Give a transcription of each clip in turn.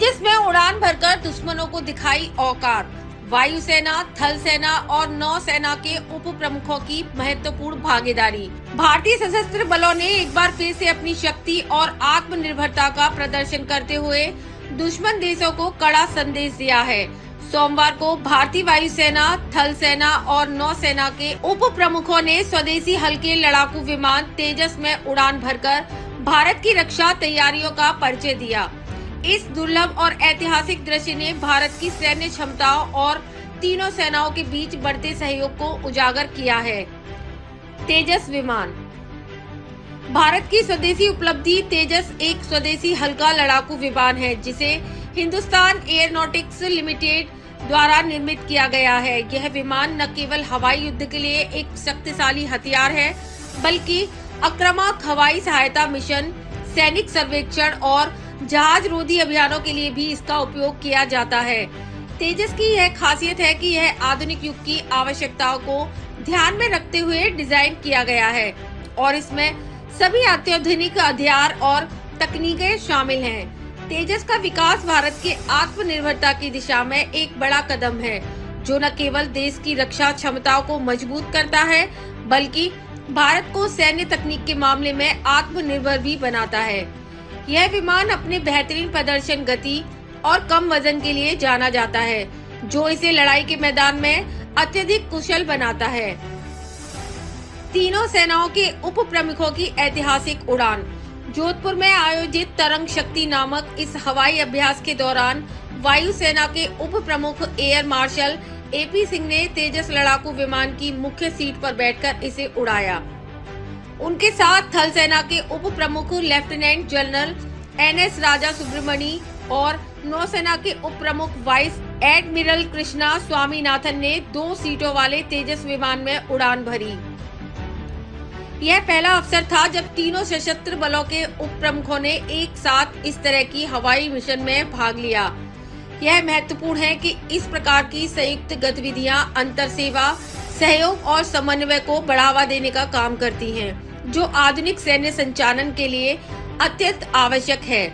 तेजस में उड़ान भरकर दुश्मनों को दिखाई औकात। वायुसेना, थल सेना और नौसेना के उप प्रमुखों की महत्वपूर्ण भागीदारी। भारतीय सशस्त्र बलों ने एक बार फिर से अपनी शक्ति और आत्मनिर्भरता का प्रदर्शन करते हुए दुश्मन देशों को कड़ा संदेश दिया है। सोमवार को भारतीय वायुसेना, थल सेना और नौसेना के उप प्रमुखों ने स्वदेशी हल्के लड़ाकू विमान तेजस में उड़ान भरकर भारत की रक्षा तैयारियों का परिचय दिया। इस दुर्लभ और ऐतिहासिक दृश्य ने भारत की सैन्य क्षमताओं और तीनों सेनाओं के बीच बढ़ते सहयोग को उजागर किया है। तेजस विमान। भारत की स्वदेशी उपलब्धि तेजस एक स्वदेशी हल्का लड़ाकू विमान है जिसे हिंदुस्तान एयरोनॉटिक्स लिमिटेड द्वारा निर्मित किया गया है। यह विमान न केवल हवाई युद्ध के लिए एक शक्तिशाली हथियार है, बल्कि आक्रामक हवाई सहायता मिशन, सैनिक सर्वेक्षण और जहाज रोधी अभियानों के लिए भी इसका उपयोग किया जाता है। तेजस की यह खासियत है कि यह आधुनिक युग की आवश्यकताओं को ध्यान में रखते हुए डिजाइन किया गया है और इसमें सभी अत्याधुनिक हथियार और तकनीकें शामिल हैं। तेजस का विकास भारत के आत्मनिर्भरता की दिशा में एक बड़ा कदम है, जो न केवल देश की रक्षा क्षमताओं को मजबूत करता है, बल्कि भारत को सैन्य तकनीक के मामले में आत्मनिर्भर भी बनाता है। यह विमान अपने बेहतरीन प्रदर्शन, गति और कम वजन के लिए जाना जाता है, जो इसे लड़ाई के मैदान में अत्यधिक कुशल बनाता है। तीनों सेनाओं के उप प्रमुखों की ऐतिहासिक उड़ान। जोधपुर में आयोजित तरंग शक्ति नामक इस हवाई अभ्यास के दौरान वायुसेना के उप प्रमुख एयर मार्शल AP सिंह ने तेजस लड़ाकू विमान की मुख्य सीट पर बैठकर इसे उड़ाया। उनके साथ थल सेना के उप प्रमुख लेफ्टिनेंट जनरल NS राजा सुब्रमणी और नौसेना के उप प्रमुख वाइस एडमिरल कृष्णा स्वामीनाथन ने 2 सीटों वाले तेजस विमान में उड़ान भरी। यह पहला अवसर था जब तीनों सशस्त्र बलों के उप प्रमुखों ने एक साथ इस तरह की हवाई मिशन में भाग लिया। यह महत्वपूर्ण है कि इस प्रकार की संयुक्त गतिविधियां अंतर सेवा सहयोग और समन्वय को बढ़ावा देने का काम करती हैं, जो आधुनिक सैन्य संचालन के लिए अत्यंत आवश्यक है।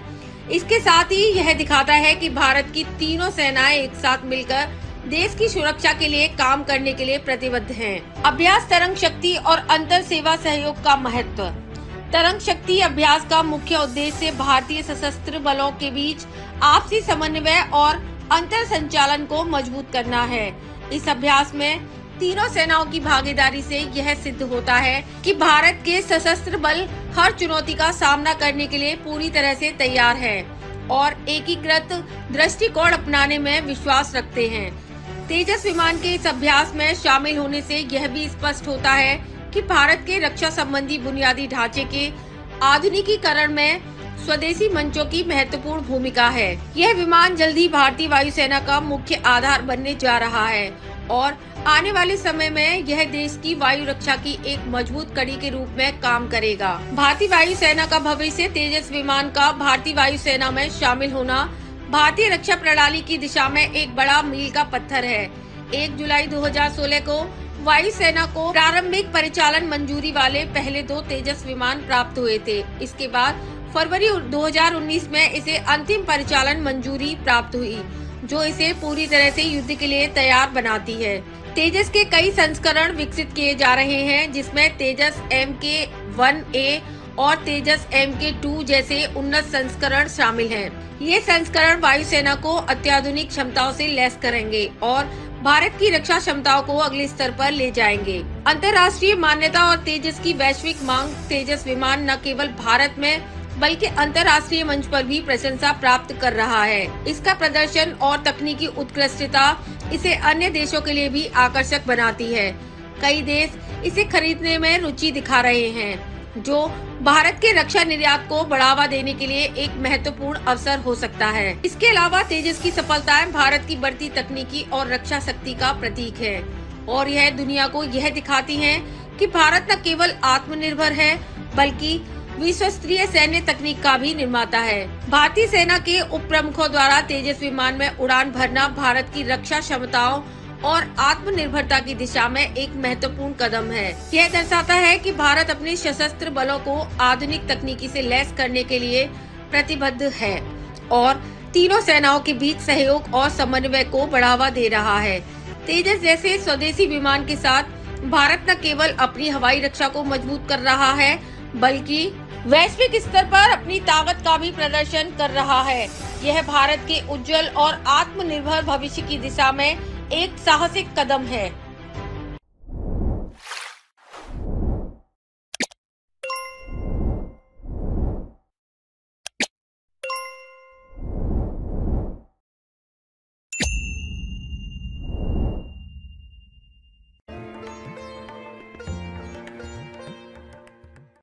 इसके साथ ही यह दिखाता है कि भारत की तीनों सेनाएं एक साथ मिलकर देश की सुरक्षा के लिए काम करने के लिए प्रतिबद्ध हैं। अभ्यास तरंग शक्ति और अंतर सेवा सहयोग का महत्व। तरंग शक्ति अभ्यास का मुख्य उद्देश्य भारतीय सशस्त्र बलों के बीच आपसी समन्वय और अंतर संचालन को मजबूत करना है। इस अभ्यास में तीनों सेनाओं की भागीदारी से यह सिद्ध होता है कि भारत के सशस्त्र बल हर चुनौती का सामना करने के लिए पूरी तरह से तैयार हैं और एकीकृत दृष्टिकोण अपनाने में विश्वास रखते हैं। तेजस विमान के इस अभ्यास में शामिल होने से यह भी स्पष्ट होता है कि भारत के रक्षा संबंधी बुनियादी ढांचे के आधुनिकीकरण में स्वदेशी मंचों की महत्वपूर्ण भूमिका है। यह विमान जल्द ही भारतीय वायुसेना का मुख्य आधार बनने जा रहा है और आने वाले समय में यह देश की वायु रक्षा की एक मजबूत कड़ी के रूप में काम करेगा। भारतीय वायुसेना का भविष्य। तेजस विमान का भारतीय वायुसेना में शामिल होना भारतीय रक्षा प्रणाली की दिशा में एक बड़ा मील का पत्थर है। 1 जुलाई 2016 को वायुसेना को प्रारंभिक परिचालन मंजूरी वाले पहले 2 तेजस विमान प्राप्त हुए थे। इसके बाद फरवरी 2019 में इसे अंतिम परिचालन मंजूरी प्राप्त हुई, जो इसे पूरी तरह से युद्ध के लिए तैयार बनाती है। तेजस के कई संस्करण विकसित किए जा रहे हैं, जिसमें तेजस MK-1A और तेजस MK-2 जैसे उन्नत संस्करण शामिल हैं। ये संस्करण वायुसेना को अत्याधुनिक क्षमताओं से लैस करेंगे और भारत की रक्षा क्षमताओं को अगले स्तर पर ले जाएंगे। अंतर्राष्ट्रीय मान्यता और तेजस की वैश्विक मांग। तेजस विमान न केवल भारत में बल्कि अंतर्राष्ट्रीय मंच पर भी प्रशंसा प्राप्त कर रहा है। इसका प्रदर्शन और तकनीकी उत्कृष्टता इसे अन्य देशों के लिए भी आकर्षक बनाती है। कई देश इसे खरीदने में रुचि दिखा रहे हैं, जो भारत के रक्षा निर्यात को बढ़ावा देने के लिए एक महत्वपूर्ण अवसर हो सकता है। इसके अलावा तेजस की सफलताएं भारत की बढ़ती तकनीकी और रक्षा शक्ति का प्रतीक है और यह दुनिया को यह दिखाती है कि भारत न केवल आत्मनिर्भर है, बल्कि विश्वस्तरीय सैन्य तकनीक का भी निर्माता है। भारतीय सेना के उप प्रमुखों द्वारा तेजस विमान में उड़ान भरना भारत की रक्षा क्षमताओं और आत्मनिर्भरता की दिशा में एक महत्वपूर्ण कदम है। यह दर्शाता है कि भारत अपने सशस्त्र बलों को आधुनिक तकनीकी से लैस करने के लिए प्रतिबद्ध है और तीनों सेनाओं के बीच सहयोग और समन्वय को बढ़ावा दे रहा है। तेजस जैसे स्वदेशी विमान के साथ भारत न केवल अपनी हवाई रक्षा को मजबूत कर रहा है, बल्कि वैश्विक स्तर पर अपनी ताकत का भी प्रदर्शन कर रहा है। यह भारत के उज्जवल और आत्मनिर्भर भविष्य की दिशा में एक साहसिक कदम है।